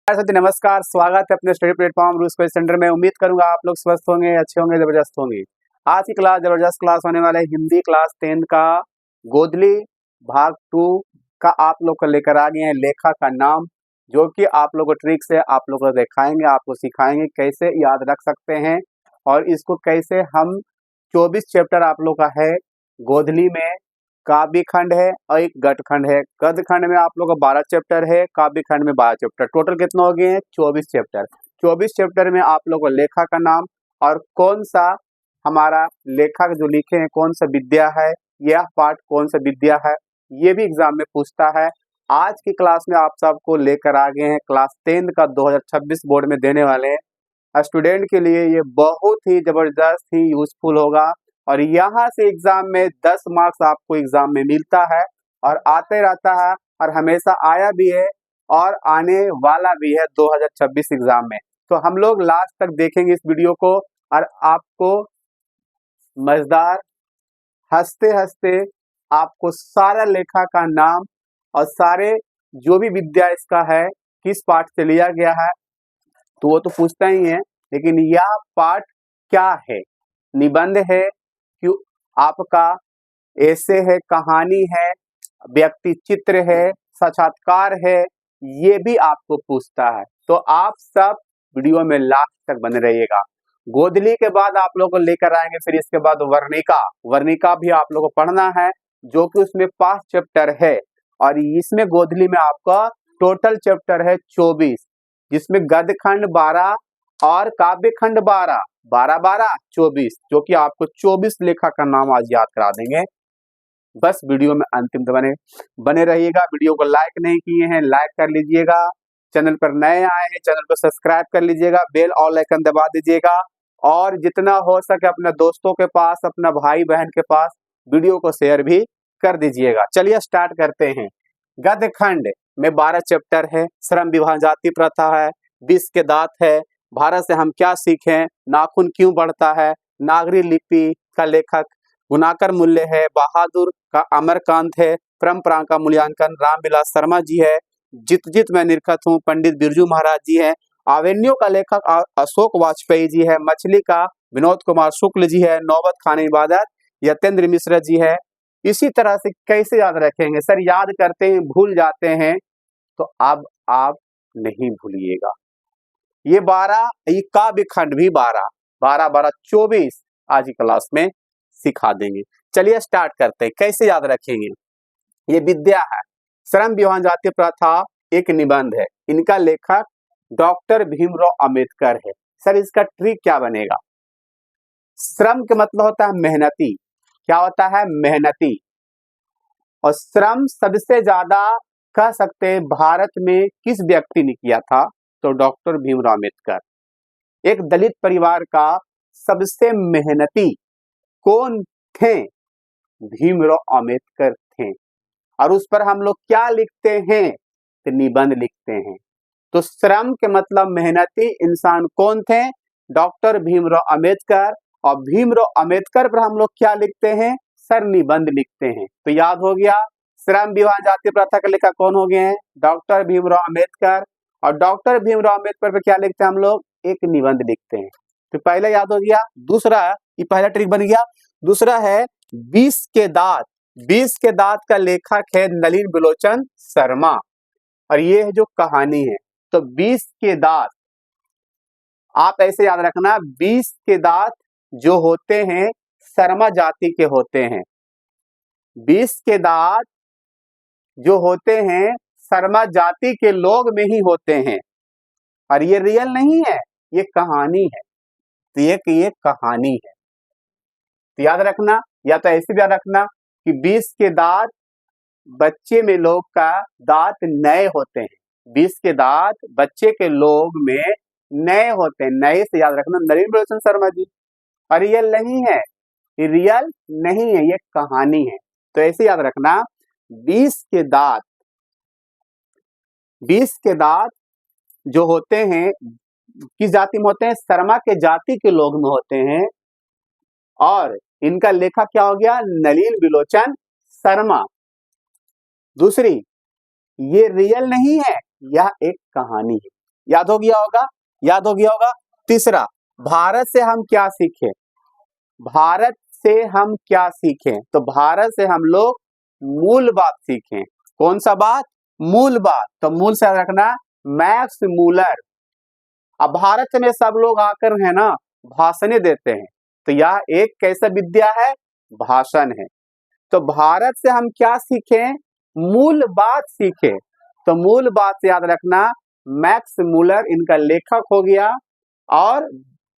नमस्कार, स्वागत है अपने स्टडी प्लेटफॉर्म रूस क्वेश्चन सेंटर में। उम्मीद करूंगा आप लोग स्वस्थ होंगे, अच्छे होंगे, जबरदस्त होंगे। आज की क्लास जबरदस्त क्लास होने वाला है। हिंदी क्लास 10 का गोदली भाग 2 का आप लोग को लेकर आ गए हैं लेखा का नाम, जो कि आप लोग को ट्रिक से आप लोग को दिखाएंगे, आपको सिखाएंगे कैसे याद रख सकते हैं और इसको कैसे हम 24 चैप्टर आप लोग का है गोदली में। काव्य खंड है और एक गद खंड है। गद खंड में आप लोग का 12 चैप्टर है, काव्य खंड में 12 चैप्टर, टोटल कितना हो गए हैं 24 चैप्टर। 24 चैप्टर में आप लोग को लेखा का नाम और कौन सा हमारा लेखक जो लिखे हैं कौन सा विद्या है, यह पाठ कौन सा विद्या है, ये भी एग्जाम में पूछता है। आज की क्लास में आप सबको लेकर आ गए हैं क्लास 10 का 2026 बोर्ड में देने वाले हैं स्टूडेंट के लिए। ये बहुत ही जबरदस्त ही यूजफुल होगा और यहाँ से एग्जाम में 10 मार्क्स आपको एग्जाम में मिलता है और आते रहता है और हमेशा आया भी है और आने वाला भी है 2026 एग्जाम में। तो हम लोग लास्ट तक देखेंगे इस वीडियो को और आपको मजेदार हंसते हंसते आपको सारा लेखा का नाम और सारे जो भी विद्या इसका है किस पाठ से लिया गया है तो वो तो पूछता ही है, लेकिन यह पाठ क्या है, निबंध है, क्यों आपका ऐसे है, कहानी है, व्यक्ति चित्र है, साक्षात्कार है, ये भी आपको पूछता है। तो आप सब वीडियो में लास्ट तक बने रहिएगा। गोदली के बाद आप लोग को लेकर आएंगे फिर इसके बाद वर्णिका। वर्णिका भी आप लोग को पढ़ना है जो कि उसमें 5 चैप्टर है और इसमें गोदली में आपका टोटल चैप्टर है 24, जिसमें गद खंड 12 और काव्य खंड 12, 12 24, जो कि आपको 24 लेखा का नाम आज याद करा देंगे। बस वीडियो में अंतिम तक बने रहिएगा। वीडियो को लाइक नहीं किए हैं लाइक कर लीजिएगा, चैनल पर नए आए हैं चैनल को सब्सक्राइब कर लीजिएगा, बेल ऑल आइकन दबा दीजिएगा और जितना हो सके अपने दोस्तों के पास, अपना भाई बहन के पास वीडियो को शेयर भी कर दीजिएगा। चलिए स्टार्ट करते हैं। गद खंड में 12 चैप्टर है। श्रम विवाह जाति प्रथा है, विष के दांत है, भारत से हम क्या सीखें, नाखून क्यों बढ़ता है, नागरी लिपि का लेखक गुणाकर मूल्य है, बहादुर का अमरकांत है, परंपरा का मूल्यांकन रामविलास शर्मा जी है, जित जित मैं निरखत हूँ पंडित बिरजू महाराज जी है, आवेन्यू का लेखक अशोक वाजपेयी जी है, मछली का विनोद कुमार शुक्ल जी है, नौबत खान इबादत यतेंद्र मिश्र जी है। इसी तरह से कैसे याद रखेंगे सर, याद करते हैं भूल जाते हैं, तो अब आप नहीं भूलिएगा। ये 12, ये काव्य खंड भी 12 12 12 24 आज की क्लास में सिखा देंगे। चलिए स्टार्ट करते हैं कैसे याद रखेंगे। ये विद्या है, श्रम विवाह जाति प्रथा एक निबंध है, इनका लेखक डॉक्टर भीमराव अंबेडकर है। सर इसका ट्रिक क्या बनेगा? श्रम का मतलब होता है मेहनती, क्या होता है मेहनती, और श्रम सबसे ज्यादा कह सकते हैं भारत में किस व्यक्ति ने किया था, तो डॉक्टर भीमराव अंबेडकर। एक दलित परिवार का सबसे मेहनती कौन थे? भीमराव अंबेडकर थे। और उस पर हम लोग क्या लिखते हैं? तो निबंध लिखते हैं। तो श्रम के मतलब मेहनती इंसान कौन थे? डॉक्टर भीमराव अंबेडकर। और भीमराव अंबेडकर पर हम लोग क्या लिखते हैं? सर निबंध लिखते हैं। तो याद हो गया, श्रम विवाह जाति प्रथा का लेखक कौन हो गए हैं? डॉक्टर भीमराव अंबेडकर। और डॉक्टर भीमराव अंबेडकर पर क्या लिखते हैं हम लोग? एक निबंध लिखते हैं। तो पहला याद हो गया। दूसरा, ये पहला ट्रिक बन गया। दूसरा है विष के दांत। विष के दांत का लेखक है नलिन बिलोचन शर्मा और ये है जो कहानी है। तो विष के दांत आप ऐसे याद रखना, विष के दांत जो होते हैं शर्मा जाति के होते हैं। विष के दांत जो होते हैं शर्मा जाति के लोग में ही होते हैं और ये रियल नहीं है, ये कहानी है। तो ये कहानी है, तो याद रखना। या तो ऐसे भी याद रखना कि विष के दांत बच्चे में लोग का दांत नए होते हैं, विष के दांत बच्चे के लोग में नए होते हैं। नए से याद रखना नलिन बिलोचन शर्मा जी। और रियल नहीं है, रियल नहीं है, ये कहानी है। तो ऐसे याद रखना विष के दांत जो होते हैं किस जाति में होते हैं? शर्मा के जाति के लोग में होते हैं और इनका लेखक क्या हो गया? नलिन बिलोचन शर्मा। दूसरी, ये रियल नहीं है, यह एक कहानी है। याद हो गया होगा, याद हो गया होगा। तीसरा, भारत से हम क्या सीखे, भारत से हम क्या सीखें, तो भारत से हम लोग मूल बात सीखें। कौन सा बात, मूल बात, तो मूल से याद रखना मैक्स मूलर। अब भारत में सब लोग आकर है ना भाषण देते हैं, तो यह एक कैसा विद्या है, भाषण है। तो भारत से हम क्या सीखें, मूल बात सीखे, तो मूल बात से याद रखना मैक्स मूलर इनका लेखक हो गया। और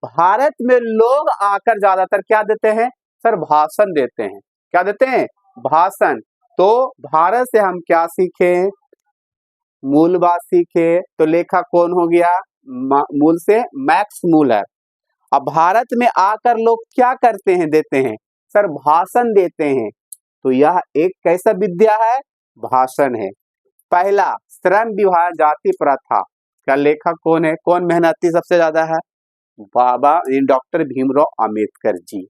भारत में लोग आकर ज्यादातर क्या देते हैं सर, भाषण देते हैं। क्या देते हैं, भाषण। तो भारत से हम क्या सीखे, मूल बात सीखे, तो लेखक कौन हो गया, मूल से मैक्स मूलर। अब भारत में आकर लोग क्या करते हैं, देते हैं सर, भाषण देते हैं। तो यह एक कैसा विद्या है, भाषण है। पहला, श्रम विभाग जाति प्रथा का लेखक कौन है, कौन मेहनती सबसे ज्यादा है, बाबा डॉक्टर भीमराव अंबेडकर जी।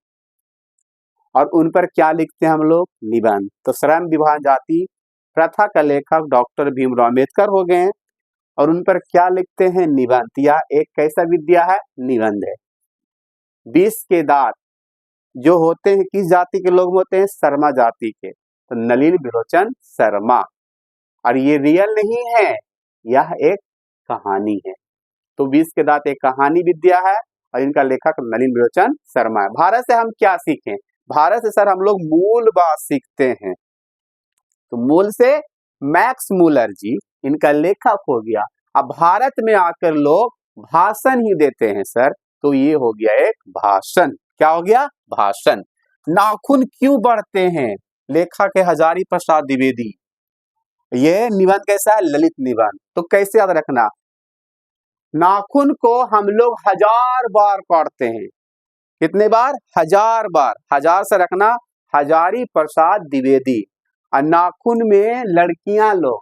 और उन पर क्या लिखते हैं हम लोग, निबंध। तो श्रम विभाग जाति प्रथा का लेखक डॉक्टर भीमराव अंबेडकर हो गए, और उन पर क्या लिखते हैं, निबंध। या एक कैसा विद्या है, निबंध है। 20 के दांत जो होते हैं किस जाति के लोग होते हैं, शर्मा जाति के, तो नलिनी बिलोचन शर्मा। और ये रियल नहीं है, यह एक कहानी है। तो 20 के दांत एक कहानी विद्या है, और इनका लेखक नलिनी बिलोचन शर्मा है। भारत से हम क्या सीखें, भारत से सर हम लोग मूल बात सीखते हैं। तो मूल से मैक्स मूलर जी इनका लेखक हो गया। अब भारत में आकर लोग भाषण ही देते हैं सर, तो ये हो गया एक भाषण। क्या हो गया, भाषण। नाखून क्यों बढ़ते हैं, लेखक है हजारी प्रसाद द्विवेदी। ये निबंध कैसा है, ललित निबंध। तो कैसे याद रखना, नाखून को हम लोग 1000 बार काटते हैं। कितने बार, 1000 बार। 1000 से रखना हजारी प्रसाद द्विवेदी। और नाखून में लड़कियां लोग,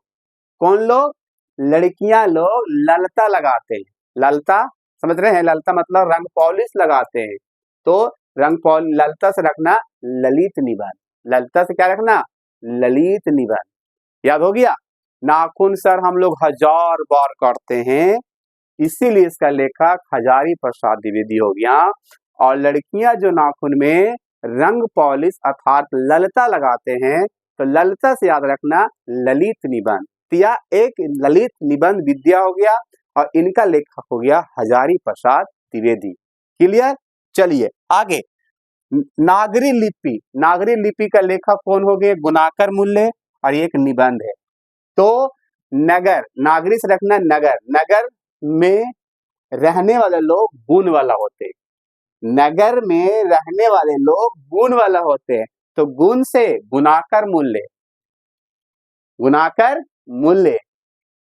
कौन लोग, लड़कियां लोग ललता लगाते हैं। ललता समझ रहे हैं, ललता मतलब रंग पॉलिश लगाते हैं। तो रंग पॉलिश, ललता से रखना ललित निबंध। ललता से क्या रखना, ललित निबंध। याद हो गया। नाखून सर हम लोग 1000 बार काटते हैं, इसीलिए इसका लेखक हजारी प्रसाद द्विवेदी हो गया। और लड़कियां जो नाखून में रंग पॉलिश अर्थात ललता लगाते हैं, तो ललता से याद रखना ललित निबंध। या एक ललित निबंध विद्या हो गया, और इनका लेखक हो गया हजारी प्रसाद द्विवेदी। क्लियर। चलिए आगे, नागरी लिपि। नागरी लिपि का लेखक कौन हो गए, गुणाकर मूल्य, और एक निबंध है। तो नगर, नागरी से रखना नगर। नगर में रहने वाले लोग गुण वाला होते हैं। नगर में रहने वाले लोग गुण वाला होते हैं, तो गुण से गुणाकर मूल्य। गुणाकर मूल्य,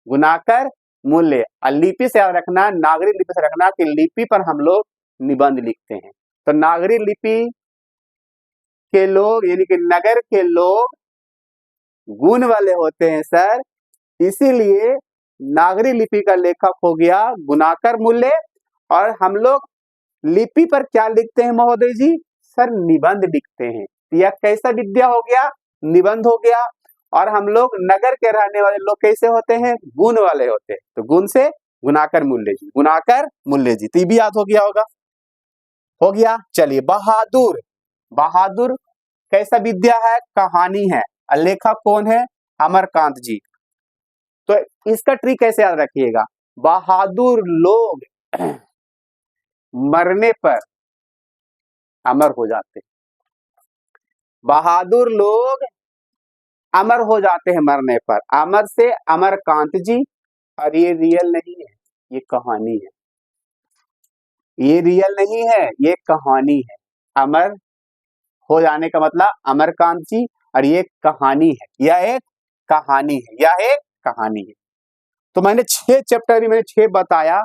गुणाकर मूल्य। और लिपि से याद रखना, नागरी लिपि से रखना कि लिपि पर हम लोग निबंध लिखते हैं। तो नागरी लिपि के लोग यानी कि नगर के लोग गुण वाले होते हैं सर, इसीलिए नागरी लिपि का लेखक हो गया गुणाकर मूल्य। और हम लोग लिपि पर क्या लिखते हैं महोदय जी, सर निबंध लिखते हैं। यह कैसा विद्या हो गया, निबंध हो गया। और हम लोग नगर के रहने वाले लोग कैसे होते हैं, गुण वाले होते हैं। तो गुण से गुणाकर मूल्य जी, गुणाकर मूल्य जी। तो ये भी याद हो गया होगा, हो गया। चलिए, बहादुर। बहादुर कैसा विद्या है, कहानी है। लेखक कौन है, अमरकांत जी। तो इसका ट्रिक कैसे याद रखिएगा, बहादुर लोग मरने पर अमर हो जाते, बहादुर लोग अमर हो जाते हैं मरने पर। अमर से अमरकांत जी। और ये रियल नहीं है, ये कहानी है। ये रियल नहीं है, ये कहानी है। अमर हो जाने का मतलब अमरकांत जी, और ये कहानी है, यह एक कहानी है, यह एक कहानी है। तो मैंने 6 चैप्टर मैंने 6 बताया।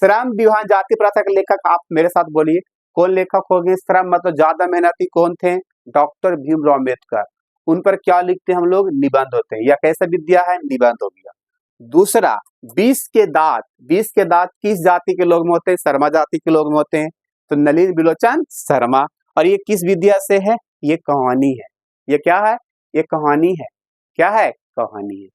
श्रम विभाग जाति प्रथा के लेखक आप मेरे साथ बोलिए, कौन लेखक हो गए, श्रम मतलब ज्यादा मेहनती कौन थे, डॉक्टर भीमराव अंबेडकर। उन पर क्या लिखते हैं हम लोग, निबंध होते हैं। यह कैसा विद्या है, निबंध हो गया। दूसरा, 20 के दांत। 20 के दांत किस जाति के लोग में होते हैं, शर्मा जाति के लोग में होते हैं। तो नलिनी बिलोचन शर्मा। और ये किस विद्या से है, ये कहानी है। ये क्या है, ये कहानी है। क्या है, कहानी है।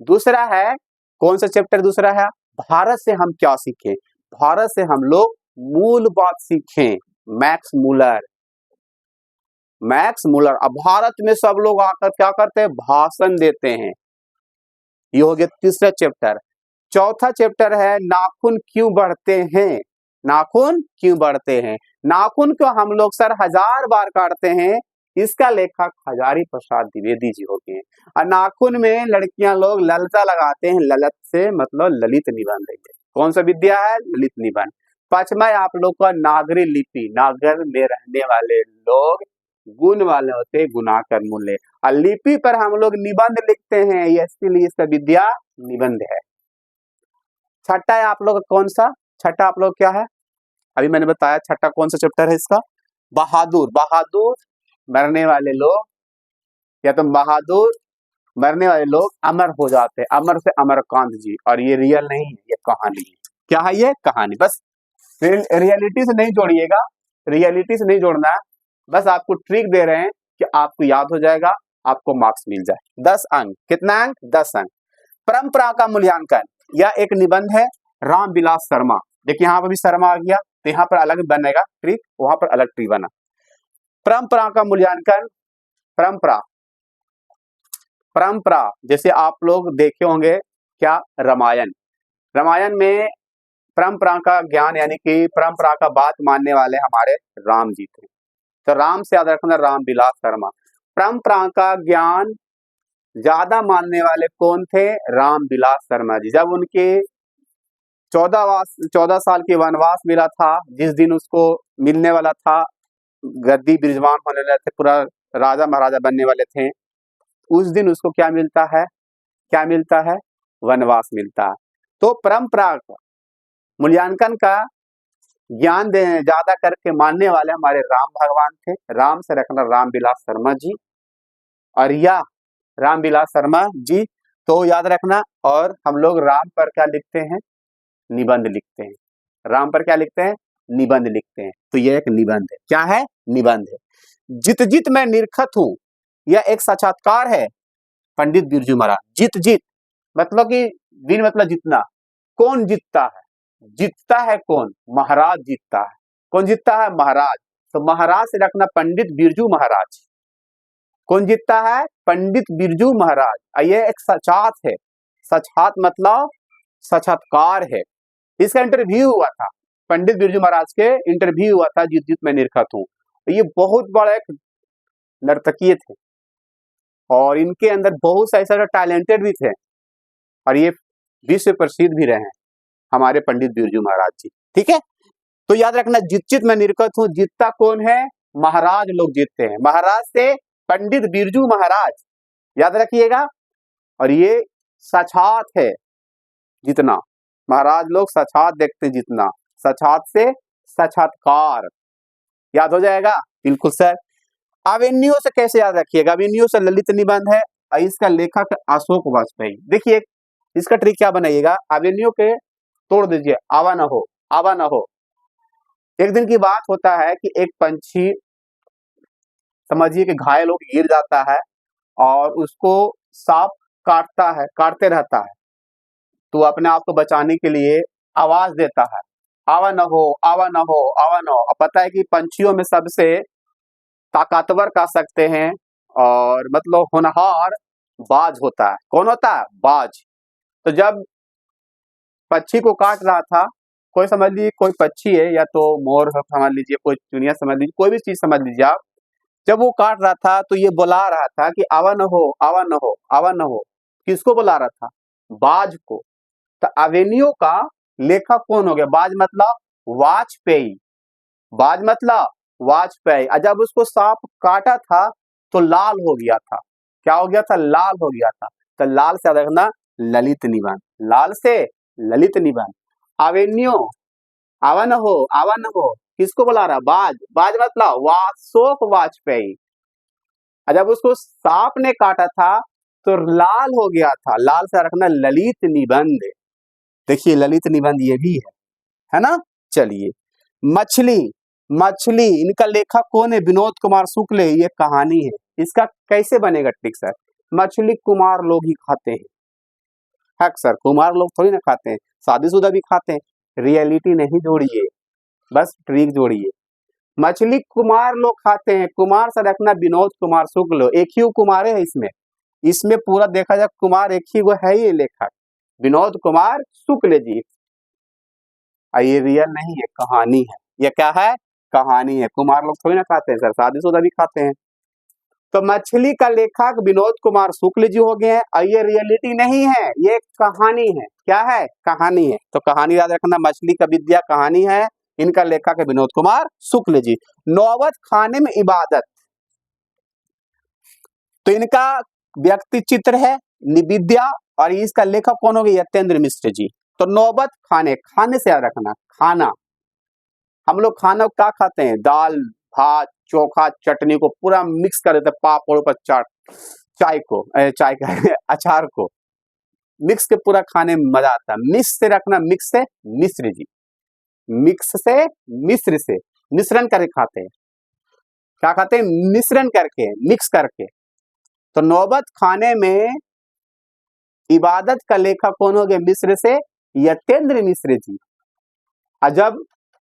दूसरा है, कौन सा चैप्टर दूसरा है, भारत से हम क्या सीखें? भारत से हम लोग मूल बात सीखें। Max Muller, Max Muller. अब भारत में सब लोग आकर क्या करते हैं? भाषण देते हैं। ये हो गया तीसरा चैप्टर। चौथा चैप्टर है नाखून क्यों बढ़ते हैं? नाखून क्यों बढ़ते हैं? नाखून को हम लोग सर 1000 बार काटते हैं, इसका लेखक हजारी प्रसाद द्विवेदी जी होते हैं। और नाखून में लड़कियां लोग ललता लगाते हैं, ललत से मतलब ललित निबंध है। कौन सा विद्या है? ललित निबंध। पांचवा आप लोग का नागरी लिपि, नागर में रहने वाले लोग गुण वाले होते हैं, गुणाकर मूल्य। और लिपि पर हम लोग निबंध लिखते हैं, इसलिए इसका विद्या निबंध है। छठा है आप लोग कौन सा? छठा आप लोग क्या है? अभी मैंने बताया छठा कौन सा चैप्टर है इसका? बहादुर। बहादुर मरने वाले लोग, या तो बहादुर मरने वाले लोग अमर हो जाते हैं। अमर से अमरकांत जी। और ये रियल नहीं है, ये कहानी है। क्या है ये? कहानी। बस रियलिटी से नहीं जोड़िएगा, रियलिटी से नहीं जोड़ना है, बस आपको ट्रिक दे रहे हैं कि आपको याद हो जाएगा, आपको मार्क्स मिल जाए। 10 अंक। कितना अंक? 10 अंक। परंपरा का मूल्यांकन, यह एक निबंध है रामविलास शर्मा। देखिए यहाँ पर भी शर्मा आ गया, तो यहाँ पर अलग बनेगा ट्रिक, वहां पर अलग ट्रिक बना। परंपरा का मूल्यांकन। परंपरा, परंपरा जैसे आप लोग देखे होंगे क्या? रामायण। रामायण में परंपरा का ज्ञान यानी कि परंपरा का बात मानने वाले हमारे राम जी थे। तो राम से याद रखना, रामविलास शर्मा। परंपरा का ज्ञान ज्यादा मानने वाले कौन थे? रामविलास शर्मा जी। जब उनके 14 साल के वनवास मिला था, जिस दिन उसको मिलने वाला था, गद्दी विराजमान होने वाले थे, पूरा राजा महाराजा बनने वाले थे, उस दिन उसको क्या मिलता है? क्या मिलता है? वनवास मिलता है। तो परंपरा का मूल्यांकन का ज्ञान ज्यादा करके मानने वाले हमारे राम भगवान थे। राम से रखना रामविलास शर्मा जी, और या रामविलास शर्मा जी तो याद रखना। और हम लोग राम पर क्या लिखते हैं? निबंध लिखते हैं। राम पर क्या लिखते हैं? निबंध लिखते हैं। तो यह एक निबंध है। क्या है? निबंध है। जित जित मैं निरखत हूं, यह एक साक्षात्कार है पंडित बिरजू महाराज। जित जित मतलब कि दिन मतलब जितना। कौन जीतता है? जीतता है कौन? महाराज जीतता है। कौन जीतता है? महाराज। तो महाराज से रखना पंडित बिरजू महाराज। कौन जीतता है? पंडित बिरजू महाराज। ये एक साक्षात है। साक्षात मतलब साक्षात्कार है। इसका इंटरव्यू हुआ था, पंडित बिरजू महाराज के इंटरव्यू हुआ था, जित जित मैं निरखत हूँ। ये बहुत बड़ा एक नर्तकीय थे, और इनके अंदर बहुत सारे टैलेंटेड भी थे, और ये विश्व प्रसिद्ध भी रहे हैं हमारे पंडित बिरजू महाराज जी। ठीक है, तो याद रखना जित जित मैं निरखत हूँ, जीतता कौन है? महाराज लोग जीतते हैं। महाराज से पंडित बिरजू महाराज, याद रखिएगा। और ये साक्षात है जितना, महाराज लोग साक्षात देखते जितना, साक्षात से साक्षात्कार, याद हो जाएगा। बिल्कुल सर। अवेन्यू से कैसे याद रखिएगा? अवेन्यू से ललित निबंध है, और इसका लेखक अशोक वाजपेयी। देखिए इसका ट्रिक क्या बनाइएगा? अवेन्यू के तोड़ दीजिए, आवा न हो, आवा न हो। एक दिन की बात होता है कि एक पंछी समझिए कि घायल होकर गिर जाता है, और उसको सांप काटता है, काटते रहता है। तो अपने आप को बचाने के लिए आवाज देता है, आवा न हो, आवा न हो, आवा न हो। अब पता है कि पंछियों में सबसे ताकतवर कह सकते हैं और मतलब होनहार बाज होता है। कौन होता है? बाज। तो जब पक्षी को काट रहा था, कोई समझ लीजिए कोई पक्षी है, या तो मोर समझ लीजिए, कोई चुनिया समझ लीजिए, कोई भी चीज समझ लीजिए आप, जब वो काट रहा था तो ये बुला रहा था कि आवा न हो, आवा न हो, आवा न हो। किसको बुला रहा था? बाज को। तो अवेन्यू का लेखक कौन हो गया? बाज मतलब वाजपेयी। बाज मतलब वाजपेयी। और जब उसको सांप काटा था तो लाल हो गया था। क्या हो गया था? लाल हो गया था। तो लाल से देखना ललित निबंध, लाल से ललित निबंध। अवेन्यू, आवा न हो, आवा न हो, किसको बुला रहा? बाज। बाज मतलब अशोक वाजपेयी। जब उसको सांप ने काटा था तो लाल हो गया था, लाल से रखना ललित निबंध। देखिए ललित निबंध ये भी है ना। चलिए, मछली, मछली इनका लेखक कौन है? विनोद कुमार शुक्ल। ये कहानी है। इसका कैसे बनेगा ट्रिक सर? मछली कुमार लोग ही खाते हैं। है सर, कुमार लोग थोड़ी ना खाते हैं, शादीशुदा भी खाते हैं। रियलिटी नहीं जोड़िए, बस ट्रिक जोड़िए। मछली कुमार लोग खाते हैं, कुमार से रखना विनोद कुमार शुक्ल, एक ही कुमार है इसमें, इसमें पूरा देखा जाए कुमार एक ही वो है, ये लेखक विनोद कुमार शुक्ल जी। ये रियल नहीं है, कहानी है। ये क्या है? कहानी है। कुमार लोग थोड़ी ना खाते हैं सर, शादीशुदा भी खाते हैं। तो मछली का लेखक विनोद कुमार शुक्ल जी हो गए हैं, और ये रियलिटी नहीं है, ये कहानी है। क्या है? कहानी है। तो कहानी याद रखना, मछली का विद्या कहानी है। इनका लेखक है विनोद कुमार शुक्ल जी। नौबत खाने में इबादत, तो इनका व्यक्ति चित्र है निविद्या, और इसका लेखक कौन हो गए? यतेंद्र मिश्र जी। तो नौबत खाने, खाने से याद रखना, खाना, हम लोग खाना क्या खाते हैं? दाल भात चोखा चटनी को पूरा मिक्स कर देते, पापड़ पर चाट, चाय को चाय का अचार को मिक्स के पूरा खाने में मजा आता है। मिक्स से रखना, मिक्स से मिश्र जी, मिक्स से मिश्र से, मिश्रण करके खाते हैं। क्या खाते हैं? मिश्रण करके, मिक्स करके। तो नौबत खाने में इबादत का लेखक कौन हो गए? मिश्र से यतेंद्र मिश्र जी। और जब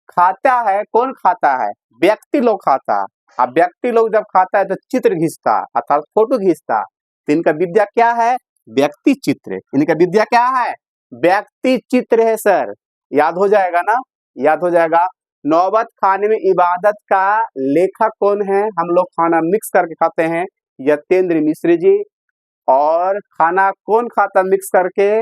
खाता है, कौन खाता है? व्यक्ति लोग खाता है। अब व्यक्ति लोग जब खाता है तो चित्र घिसता अर्थात फोटो घिसता, तो इनका विद्या क्या है? व्यक्ति चित्र। इनका विद्या क्या है? व्यक्ति चित्र है सर, याद हो जाएगा ना, याद हो जाएगा। नौबत खाने में इबादत का लेखक कौन है? हम लोग खाना मिक्स करके खाते हैं, यतेंद्र मिश्र जी। और खाना कौन खाता मिक्स करके?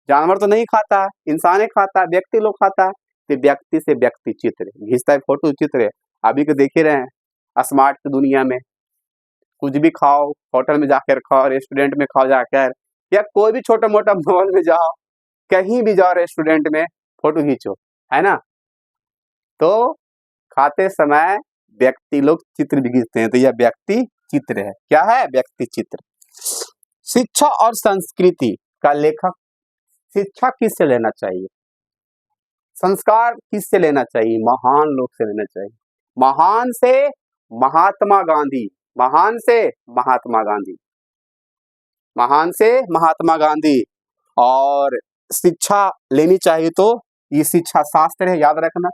जानवर तो नहीं खाता, इंसान ही खाता, व्यक्ति लोग खाता है। तो व्यक्ति से व्यक्ति चित्र घिसता है, फोटो चित्र है। अभी तो देख ही रहे हैं स्मार्ट की दुनिया में, कुछ भी खाओ, होटल में जाकर खाओ, रेस्टोरेंट में खाओ जाकर, या कोई भी छोटा मोटा मॉल में जाओ, कहीं भी जाओ रेस्टोरेंट में, फोटो खींचो, है ना। तो खाते समय व्यक्ति लोग चित्र भी खींचते हैं, तो यह व्यक्ति चित्र है। क्या है? व्यक्ति चित्र। शिक्षा और संस्कृति का लेखक, शिक्षा किससे लेना चाहिए? संस्कार किससे लेना चाहिए? महान लोग से लेना चाहिए। महान से महात्मा गांधी, महान से महात्मा गांधी, महान से महात्मा गांधी। और शिक्षा लेनी चाहिए तो ये शिक्षा शास्त्र है, याद रखना।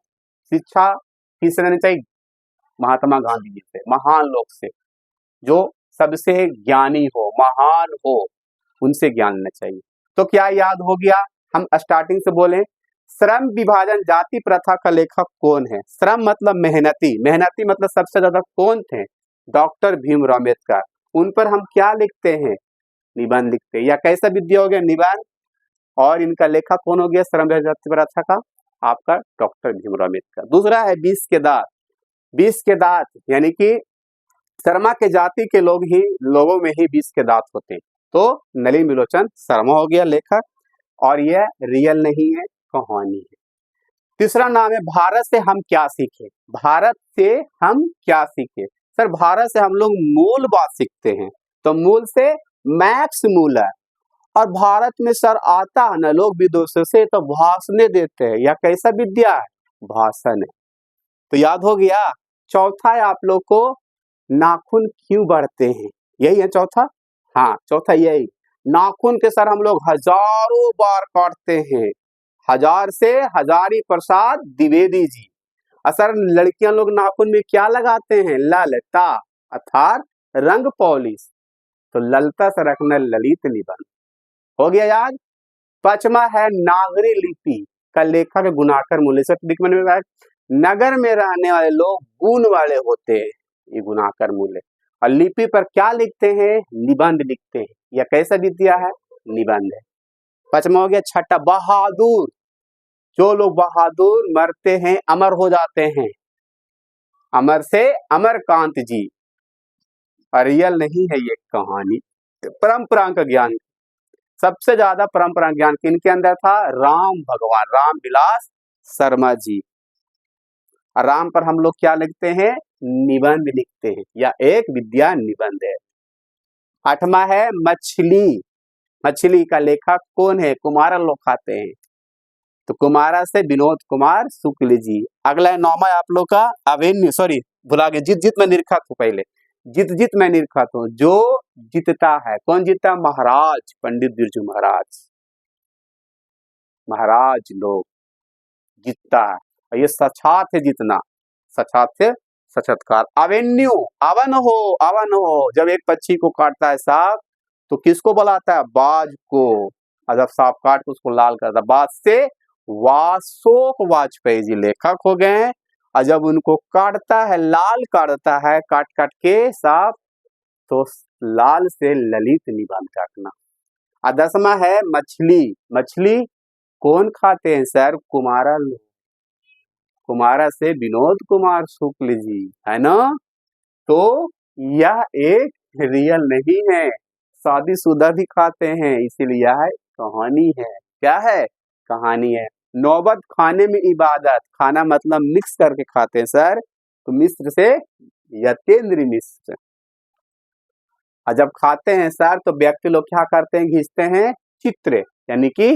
शिक्षा किससे लेनी चाहिए? महात्मा गांधी जी से, महान लोग से, जो सबसे ज्ञानी हो, महान हो, उनसे ज्ञान लेना चाहिए। तो क्या याद हो गया? हम स्टार्टिंग से बोले, श्रम विभाजन जाति प्रथा का लेखक कौन है? श्रम मतलब मेहनती, मेहनती मतलब सबसे ज्यादा कौन थे? डॉक्टर भीमराव अम्बेडकर। उन पर हम क्या लिखते हैं? निबंध लिखते हैं। या कैसा विद्या हो गया? निबंध। और इनका लेखक कौन हो गया श्रम विभाजन जाति प्रथा का? आपका डॉक्टर भीमराव अम्बेडकर। दूसरा है बीस के दांत। बीस के दांत यानी कि शर्मा के जाति के लोगों में ही बीस के दांत होते हैं। तो नलिन विलोचन शर्मा हो गया लेखक, और यह रियल नहीं है, कहानी है। तीसरा नाम है भारत से हम क्या सीखे। भारत से हम क्या सीखे? सर भारत से हम लोग मूल बात सीखते हैं, तो मूल से मैक्स मूल है। और भारत में सर आता है ना लोग विदेशों से, तो भाषण देते हैं। या कैसा विद्या है? भाषण है। तो याद हो गया। चौथा है आप लोग को, नाखून क्यों बढ़ते हैं? यही है चौथा। हाँ चौथा यही, नाखून के सर हम लोग हजारों बार काटते हैं। हजार से हजारी प्रसाद द्विवेदी जी। असर लड़कियां लोग नाखून में क्या लगाते हैं? ललता अर्थात रंग पॉलिश। तो ललता से रखना ललित निबंध। हो गया याद। पांचवा है नागरी लिपि का लेखक गुणाकर मूल्य। से नगर में रहने वाले लोग गुण वाले होते हैं, ये गुणाकर मूल्य। और लिपि पर क्या लिखते हैं? निबंध लिखते हैं। यह कैसा विद्या है? निबंध है। पांचवा हो गया। छठा बहादुर, जो लोग बहादुर मरते हैं अमर हो जाते हैं। अमर से अमरकांत जी। रियल नहीं है ये कहानी। परंपरा का ज्ञान, सबसे ज्यादा परंपरा ज्ञान किनके अंदर था? राम भगवान, राम विलास शर्मा जी। राम पर हम लोग क्या लिखते हैं? निबंध लिखते हैं, या एक विद्या निबंध है। आठवां है मछली। मछली का लेखक कौन है? कुमारा लोग खाते हैं, तो कुमारा से विनोद कुमार शुक्ल जी। अगला है नौमा आप लोग का अवेन्यू, सॉरी भुला गए, जित जित मैं निरखत हूँ। पहले जित जित मैं निरखत हूँ, जो जीतता है। कौन जीतता? महाराज पंडित बिरजू महाराज। महाराज लोग जीतता है। और ये सछात है जीतना, सछात से सछत्कार। अवेन्यू, अवन हो, जब एक पक्षी को काटता है सांप तो किसको बुलाता है? बाज को। और जब सांप काट के उसको लाल करता, बाज से वासोक वाजपेयी जी लेखक हो गए। और जब उनको काटता है, लाल काटता है, काट काट के सांप, तो लाल से ललित निबंध काटना। और 10वां है मछली। मछली कौन खाते हैं सर? कुमारा लोग। कुमारा से विनोद कुमार शुक्ल जी, है ना? तो यह एक रियल नहीं है, शादीशुदा भी खाते हैं, इसीलिए यह कहानी है। क्या है? कहानी है। नौबत खाने में इबादत, खाना मतलब मिक्स करके खाते हैं सर, तो मिस्र से यतेंद्र मिश्र। और जब खाते हैं सर तो व्यक्ति लोग क्या करते हैं? घिसते हैं चित्र, यानी कि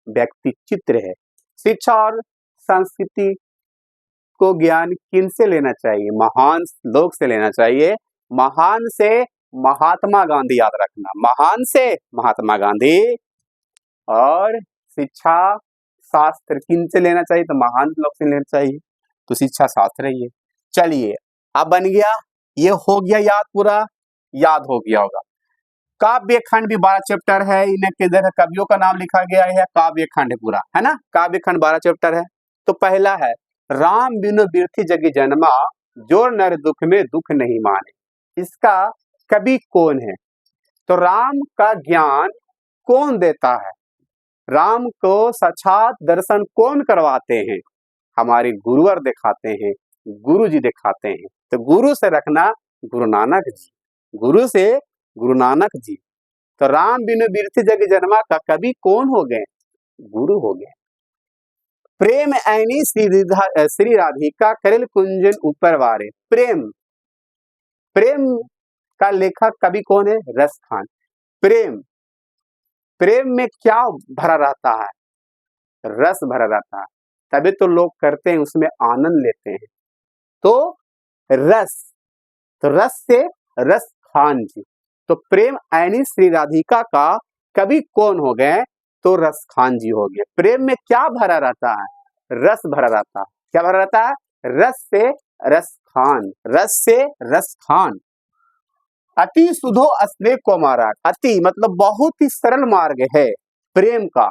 व्यक्ति चित्र है। शिक्षा और संस्कृति को ज्ञान किन से लेना चाहिए? महान लोग से लेना चाहिए। महान से महात्मा गांधी याद रखना, महान से महात्मा गांधी। और शिक्षा शास्त्र किन से लेना चाहिए? तो महान लोग से लेना चाहिए, तो शिक्षा शास्त्र ही है। चलिए अब बन गया, ये हो गया याद, पूरा याद हो गया होगा। काव्य खंड भी 12 चैप्टर है, इन्हें किधर कवियों का नाम लिखा गया है, काव्य खंड है पूरा, है ना? काव्य खंड 12 चैप्टर है। तो पहला है राम बिनु बिरथि जग जन्मा, जो नर दुख में दुख नहीं माने। इसका कवि कौन है? तो राम का ज्ञान कौन देता है? राम को साक्षात दर्शन कौन करवाते हैं? हमारे गुरुवर दिखाते हैं, गुरु जी दिखाते हैं। तो गुरु से रखना गुरु नानक जी, गुरु से गुरु नानक जी। तो राम बिनु बिरथि जग जन्मा का कवि कौन हो गए? गुरु हो गए। प्रेम ऐनी श्री राधिका करेल कुंजन ऊपर वारे। प्रेम, प्रेम का लेखक कवि कौन है? रस खान। प्रेम, प्रेम में क्या भरा रहता है? रस भरा रहता है, तभी तो लोग करते हैं, उसमें आनंद लेते हैं। तो रस, तो रस से रस खान जी। तो प्रेम ऐनी श्री राधिका का कवि कौन हो गए? तो रस खान जी हो गए। प्रेम में क्या भरा रहता है? रस भरा रहता है। क्या भरा रहता है? रस से रस खान, रस से रस खान। अति सुधो स्नेह को मारा। अति मतलब बहुत ही सरल मार्ग है प्रेम का,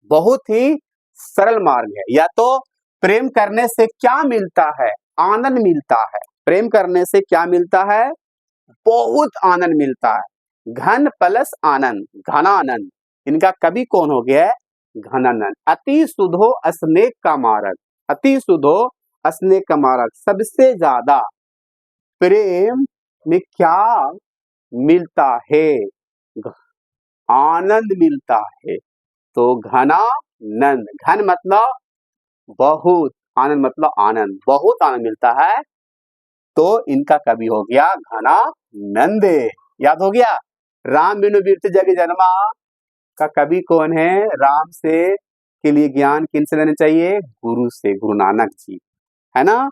बहुत ही सरल मार्ग है। या तो प्रेम करने से क्या मिलता है? आनंद मिलता है। प्रेम करने से क्या मिलता है? बहुत आनंद मिलता है। घन प्लस आनंद, घनानंद। इनका कवि कौन हो गया? घनानंद। अति सुधो स्नेह का मार्ग, अति सुधो स्नेह का मार्ग। सबसे ज्यादा प्रेम में क्या मिलता है? आनंद मिलता है। तो घनानंद, घन मतलब बहुत, आनंद मतलब आनंद, बहुत आनंद मिलता है। तो इनका कवि हो गया घनानंद। याद हो गया? राम बिनु बिरथि जग जन्मा का कवि कौन है? राम से के लिए ज्ञान किन से लेना चाहिए? गुरु से, गुरु नानक जी, है ना?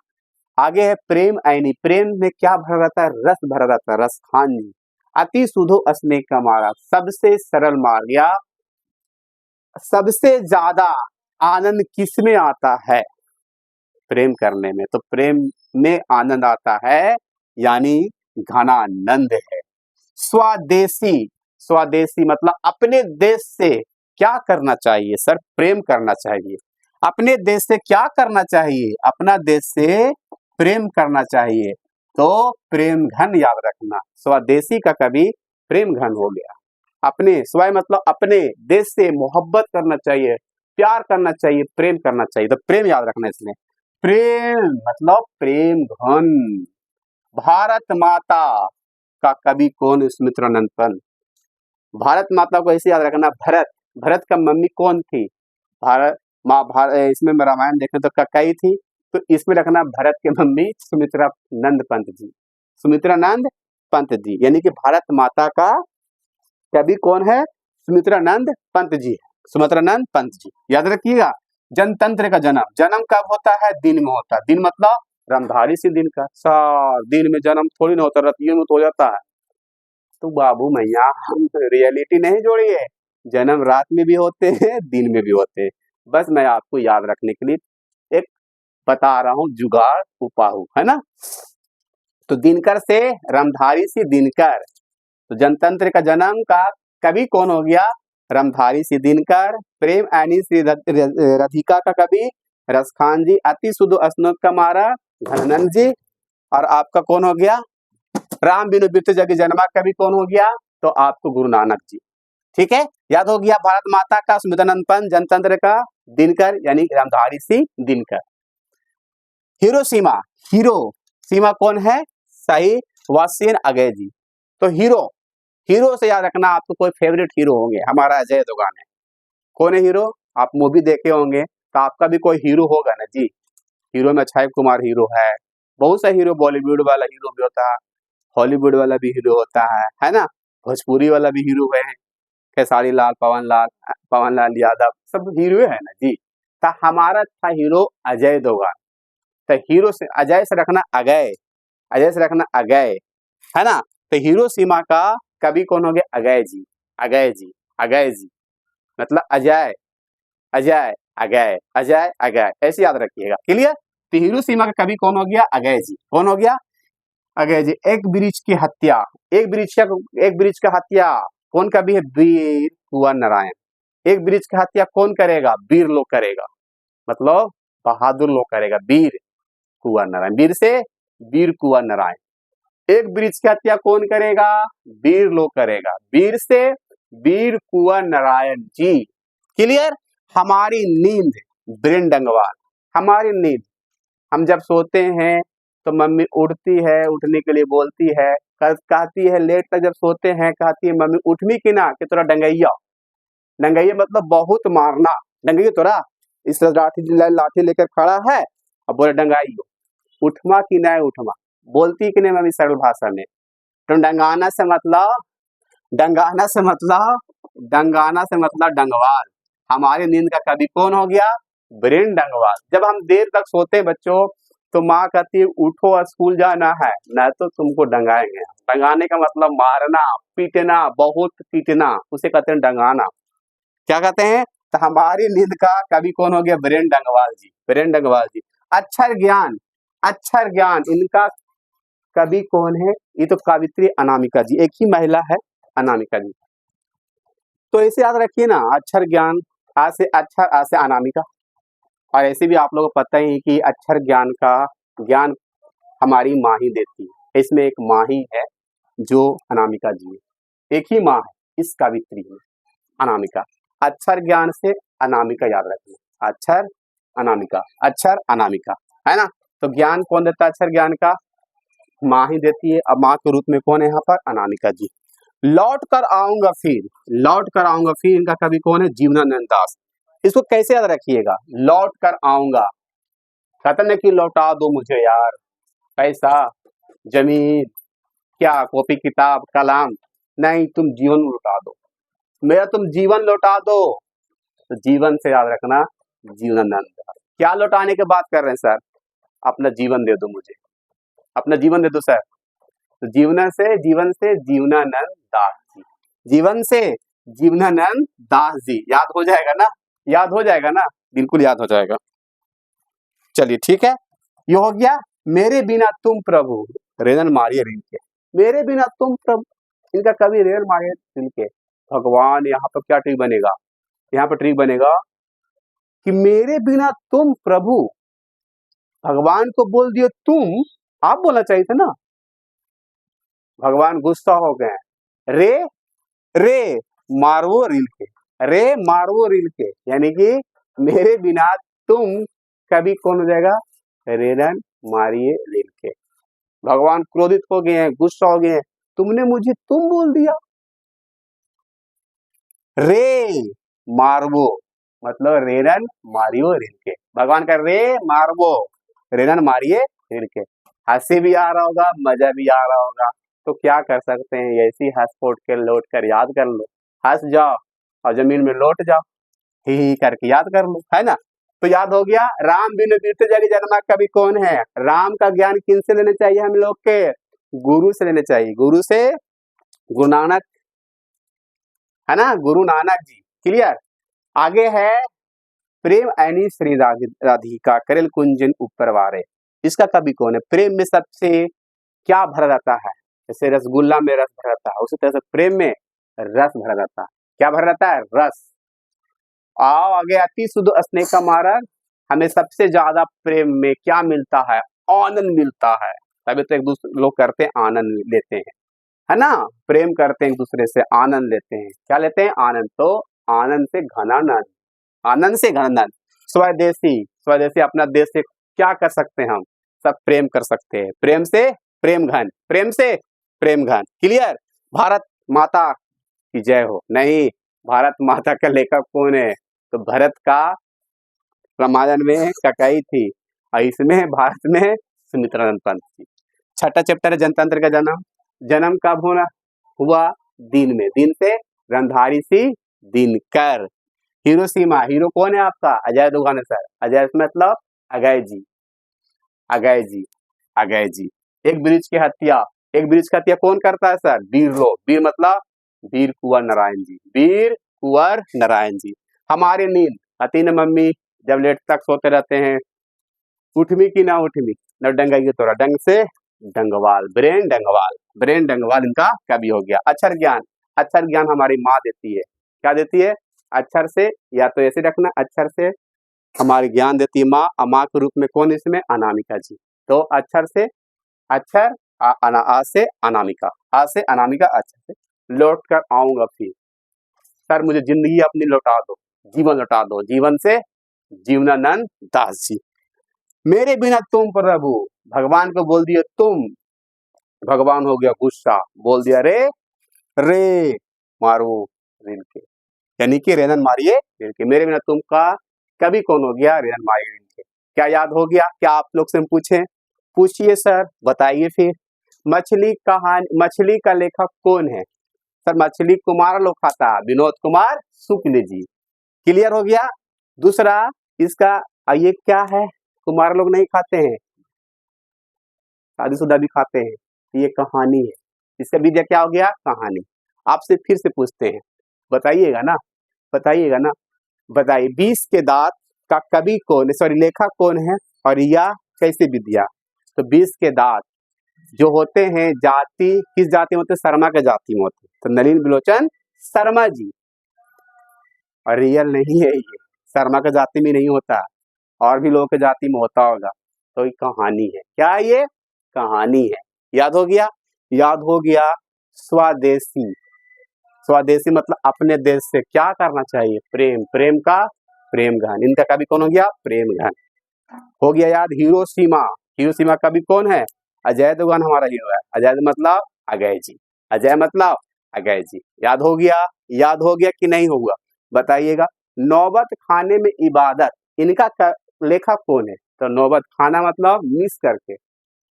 आगे है प्रेम ऐनी। प्रेम में क्या भरा रहता है? रस भरा रहता है, रस खान जी। अति सुधो स्नेह का मार्ग, सबसे सरल मार्ग। या सबसे ज्यादा आनंद किसमें आता है? प्रेम करने में। तो प्रेम में आनंद आता है, यानी घनानंद है। स्वदेशी, स्वदेशी मतलब अपने देश से क्या करना चाहिए सर? प्रेम करना चाहिए। अपने देश से क्या करना चाहिए? अपना देश से प्रेम करना चाहिए। तो प्रेम घन याद रखना। स्वदेशी का कवि प्रेम घन हो गया। अपने, स्व मतलब अपने देश से मोहब्बत करना चाहिए, प्यार करना चाहिए, प्रेम करना चाहिए। तो प्रेम याद रखना इसमें। प्रेम मतलब प्रेम घन। भारत माता का कवि कौन? सुमित्रानंद पंत। भारत माता को ऐसे याद रखना, भरत, भरत का मम्मी कौन थी? भारत माँ, इसमें रामायण देखें तो कई थी, तो इसमें रखना भरत के मम्मी सुमित्रानंद पंत जी, सुमित्रानंद पंत जी। यानी कि भारत माता का कवि कौन है? सुमित्रानंद पंत जी, सुमित्रानंद पंत जी। याद रखिएगा। जनतंत्र का जन्म, जन्म कब होता है? दिन में होता है। दिन मतलब रमधारी से दिन का, सार दिन में जन्म थोड़ी ना होता, रतियों में तो हो जाता है। तो बाबू मैया हम रियलिटी नहीं जोड़िए, जन्म रात में भी होते हैं, दिन में भी होते हैं। बस मैं आपको याद रखने के लिए एक बता रहा हूं जुगाड़ उपाहु, है ना। तो दिनकर से रमधारी सी दिनकर, तो जनतंत्र का जन्म का कवि कौन हो गया? रमधारी सी दिनकर। प्रेम ऐनी श्री राधिका का कवि रसखान जी। अति शुद्ध स्नोक का मारा घननंद जी। और आपका कौन हो गया? राम बिनु बिरत जग जन्मा कवि कौन हो गया? तो आपको गुरु नानक जी। ठीक है, याद हो गया। भारत माता का स्मृतानंद पंत, जनतंत्र का दिनकर यानी रमधारी सी दिनकर। हिरोशिमा, हीरो सीमा कौन है? सही, वासिन अजय जी। तो हीरो, हीरो से याद रखना आपको कोई फेवरेट हीरो होंगे, हमारा अजय देवगन है। कौन है हीरो? आप मूवी देखे होंगे तो आपका भी कोई हीरो होगा ना जी। हीरो में अक्षय कुमार हीरो है, बहुत सा हीरो, बॉलीवुड वाला हीरो भी होता है, हॉलीवुड वाला भी हीरो होता है ना। भोजपुरी वाला भी हीरो है, खेसारी लाल, पवन लाल यादव, सब हीरो है ना जी। तो हमारा था हीरो अजय देवगन। तो हीरो से अजय से रखना अगय, अजय से रखना अगय, है ना। तो हीरो सीमा का कवि कौन हो गया? अगय जी, अगय जी, अगय जी, मतलब अजय, अजय अगय, अजय अगय, ऐसे याद रखिएगा। क्लियर? तो हीरो सीमा का कवि कौन हो गया? अगय जी। कौन हो गया? अगय जी। एक वृक्ष की हत्या, एक वृक्ष का हत्या कौन कवि है? वीर कुंवर नारायण। एक वृक्ष की हत्या कौन करेगा? वीर लोग करेगा, मतलब बहादुर लोग करेगा। वीर कुंवर नारायण, वीर से वीर कुंवर नारायण। एक वृक्ष की हत्या कौन करेगा? वीर लोग करेगा, वीर से वीर कुंवर नारायण जी। क्लियर? हमारी नींद ब्रेन डंगवाल, हमारी नींद, हम जब सोते हैं तो मम्मी उठती है, उठने के लिए बोलती है, कहती है लेट तक जब सोते हैं कहती है मम्मी उठमी की ना कि तोरा डंगैया, डंगैया मतलब बहुत मारना, डंगैया तोरा इस लाठी लेकर खड़ा है और बोले डंगाइयो, उठमा की ना उठमा, बोलती कि नहीं मम्मी सरल भाषा में। तो डंगाना से मतलब, डंगाना से मतलब, डंगाना से मतलब डंगवाल। हमारी नींद का कवि कौन हो गया? ब्रेन डंगवाल। जब हम देर तक सोते हैं बच्चों तो माँ कहती है उठो और स्कूल जाना है, नहीं तो तुमको डंगाएंगे। डंगाने का मतलब मारना, पीटना, बहुत पीटना, उसे कहते हैं डंगाना। क्या कहते हैं? तो हमारी नींद का कवि कौन हो गया? ब्रेन डंगवाल जी, ब्रेन डंगवाल जी। अक्षर ज्ञान, अक्षर ज्ञान, इनका कवि कौन है? ये तो कवित्री अनामिका जी, एक ही महिला है अनामिका जी। तो इसे याद रखिए ना, अक्षर ज्ञान, आ से अक्षर, आ से अनामिका। और ऐसे भी आप लोगों को पता ही कि अक्षर ज्ञान का ज्ञान हमारी माँ ही देती है। इसमें एक माँ ही है जो अनामिका जी है, एक ही माँ है इस कवित्री में, अनामिका। अक्षर ज्ञान से अनामिका याद रखना, अक्षर अनामिका, अक्षर अनामिका, है ना। तो ज्ञान कौन देता है? अक्षर ज्ञान का माँ ही देती है। अब माँ के रूप में कौन है यहाँ पर? अनामिका जी। लौट कर आऊंगा फिर, लौट कर आऊंगा फिर, इनका कवि कौन है? जीवनानंद दास। इसको कैसे याद रखिएगा? लौट कर आऊंगा, कहते ना कि लौटा दो मुझे यार पैसा, जमीन, क्या कॉपी किताब कलम, नहीं तुम जीवन लौटा दो, मेरा तुम जीवन लौटा दो। तो जीवन से याद रखना जीवनानंद दास। क्या लौटाने की बात कर रहे हैं सर? अपना जीवन दे दो मुझे, अपना जीवन दे दो सर। तो जीवन से जीवनानंद दास जी, जीवन से जीवनानंद दास जी। याद हो जाएगा ना? याद हो जाएगा ना? बिल्कुल याद हो जाएगा। चलिए ठीक है, ये हो गया। मेरे बिना तुम प्रभु, रेनन मारिए रिन के, मेरे बिना तुम प्रभु, इनका कवि रेनन मारिए रिन के। भगवान, यहाँ पर क्या ट्रिक बनेगा? यहाँ पर ट्रिक बनेगा कि मेरे बिना तुम प्रभु, भगवान को बोल दिए तुम, आप बोलना चाहिए था ना। भगवान गुस्सा हो गए, रे रे मारवो रिल के, रे मारवो रिल के, यानी कि मेरे बिना तुम कभी कौन हो जाएगा? रेरन मारिए रिल के। भगवान क्रोधित हो गए हैं, गुस्सा हो गए हैं, तुमने मुझे तुम बोल दिया। रे मारवो मतलब रेरन मारियो रिल के, भगवान का रे मारवो, रेरन मारिए रिल के। हंसी भी आ रहा होगा, मजा भी आ रहा होगा, तो क्या कर सकते हैं, ऐसी हंस फोट के लौट कर याद कर लो, हंस जाओ और जमीन में लौट जाओ, ही करके याद कर लो, है ना। तो याद हो गया। राम बिनु बीरते जग जन्मा कवि कौन है? राम का ज्ञान किन से लेना चाहिए हम लोग के? गुरु से लेना चाहिए, गुरु से। गुरु नानक है ना, गुरु नानक जी। क्लियर। आगे है प्रेम ऐनी श्री राधिका करेल कुंजन ऊपर वारे। इसका कवि कौन है? प्रेम में सबसे क्या भरा रहता है? जैसे रसगुल्ला में रस भरा रहता है, उसी तरह से प्रेम में रस भरा रहता है। क्या भरा रहता है? रस। आओ आगे, अति शुद्ध स्नेह का मार्ग। हमें सबसे ज्यादा प्रेम में क्या मिलता है? आनंद मिलता है। तभी तो एक दूसरे लोग करते हैं, आनंद लेते हैं, है ना, प्रेम करते हैं एक दूसरे से, आनंद लेते हैं। क्या लेते हैं? आनंद। तो आनंद से घनानंद, आनंद से घनानंद। स्वदेशी, स्वदेशी अपना देश से क्या कर सकते हैं हम? सब प्रेम कर सकते हैं। प्रेम से प्रेम घन, प्रेम से प्रेम घन। क्लियर। भारत माता की जय हो। नहीं, भारत माता का लेखक कौन है? तो भरत का रामायण में ककाई थी, और इसमें भारत में सुमित्रा पंत थी। छठा चैप्टर है जनतंत्र का जन्म। जन्म कब होना हुआ? दिन में। दिन से रंधारी सी दिनकर। हिरोशिमा, हीरो कौन है आपका? अजय दुगाने सर। अजय मतलब अजय जी, अजय जी, अजय जी। एक ब्रिज की हत्या, एक ब्रिज की हत्या कौन करता है सर? वीर लोग। वीर मतलब वीर कुंवर नारायण जी, वीर कुंवर नारायण जी। हमारी नींद, अति न मम्मी जब लेट तक सोते रहते हैं, उठमी की ना उठमी, न डंगाई तोरा डंग से डंगवाल, ब्रेन डंगवाल, ब्रेन डंगवाल इनका कवि हो गया। अक्षर ज्ञान, अक्षर ज्ञान हमारी माँ देती है। क्या देती है? अक्षर से, या तो ऐसे रखना, अक्षर से हमारी ज्ञान देती है माँ। माँ के रूप में कौन इसमें? अनामिका जी। तो अक्षर से अक्षर, आ से अनामिका, आ से अनामिका, अक्षर से। लौट कर आऊंगा फिर, सर मुझे जिंदगी अपनी लौटा दो, जीवन लौटा दो। जीवन से जीवनानंद दास जी। मेरे बिना तुम प्रभु, भगवान को बोल दिया तुम, भगवान हो गया गुस्सा, बोल दिया रे, रे मारो रिन के, यानी कि रेनन मारिए रिन के। मेरे बिना तुम का कभी कौन हो गया? रेनन मारिए रिन के। क्या याद हो गया? क्या आप लोग से हम पूछे? पूछिए सर, बताइए फिर। मछली कहानी, मछली का लेखक कौन है सर? मछली कुमार लोग खाता है, विनोद कुमार शुक्ल जी। क्लियर हो गया। दूसरा इसका, ये क्या है? कुमार लोग नहीं खाते हैं, शादीशुदा भी खाते हैं। ये कहानी है। इसका विद्या क्या हो गया? कहानी। आपसे फिर से पूछते हैं, बताइएगा ना, बताइएगा ना, बताइए 20 के दांत का कवि कौन है, सॉरी लेखक कौन है, और यह कैसे विद्या? तो 20 के दांत जो होते हैं, जाति किस जाति में होते हैं? शर्मा के जाति में होते हैं। तो नलिन बिलोचन शर्मा जी। और रियल नहीं है ये, शर्मा के जाति में नहीं होता, और भी लोगों के जाति में होता होगा। तो ये कहानी है। क्या ये? कहानी है। याद हो गया? याद हो गया। स्वदेशी, स्वदेशी मतलब अपने देश से क्या करना चाहिए? प्रेम, प्रेम का प्रेम घन। इनका कवि कौन हो गया? प्रेम घन। हो गया याद। हिरोशिमा, हिरोशिमा कवि कौन है? अजय देवगन हमारा हीरो है। अजय मतलब अजय जी, अजय मतलब अजय जी। याद हो गया? याद हो गया कि नहीं होगा? बताइएगा। नौबत खाने में इबादत, इनका लेखक कौन है? तो नौबत खाना मतलब मिक्स करके,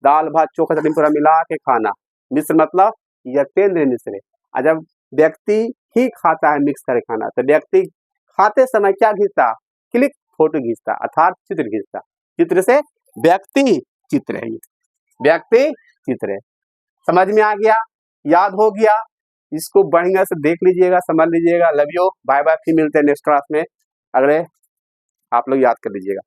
दाल भात चोखा चटनी पूरा मिला के खाना। मिश्र मतलब यतेंद्र मिश्र। और जब व्यक्ति ही खाता है मिक्स करके खाना, तो व्यक्ति खाते समय क्या खींचता? क्लिक फोटो खींचता, अर्थात चित्र खींचता। चित्र से व्यक्ति चित्र है, ये व्यक्ति चित्र है। समझ में आ गया? याद हो गया? इसको बढ़िया से देख लीजिएगा, समझ लीजिएगा। Love you, bye bye. फिर मिलते हैं नेक्स्ट क्लास में। अगले आप लोग याद कर लीजिएगा।